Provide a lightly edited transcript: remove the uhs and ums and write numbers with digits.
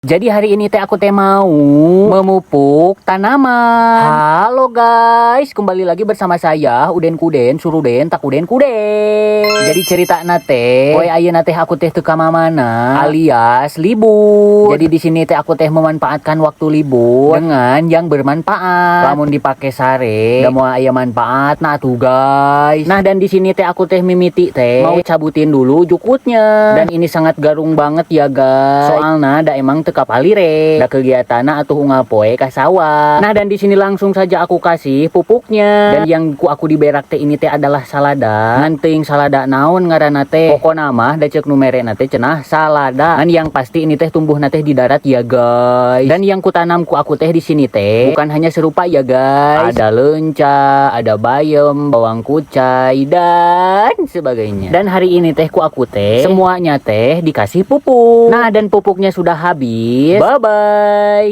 Jadi hari ini teh aku teh mau memupuk tanaman. Halo guys, kembali lagi bersama saya Uden Kuden, Suruden, Takuden Kuden. Jadi cerita nate, poe ayeuna teh aku teh teu ka mamana alias libur. Jadi di sini teh aku teh memanfaatkan waktu libur dengan yang bermanfaat. Lamun dipake sare, da moal aya manfaat nah tuh guys. Nah dan di sini teh aku teh mimiti teh mau cabutin dulu jukutnya. Dan ini sangat garung banget ya guys. Soalna da emang teu kapalire, da kegiatanna atuh unggal poe ka sawah. Nah dan di sini langsung saja aku kasih pupuknya. Dan yang aku diberak teh ini teh adalah salada. Ngan teuing salada naon ngaranna teh? Pokona mah da ceuk nu merena teh cenah salada. Ngan yang pasti ini teh tumbuhna teh di darat ya guys. Dan yang kutanam ku aku teh di sini teh bukan hanya serupa ya guys. Ada lenca, ada bayam, bawang kucai dan sebagainya. Dan hari ini teh ku aku teh semuanya teh dikasih pupuk. Nah dan pupuknya sudah habis. Bye bye.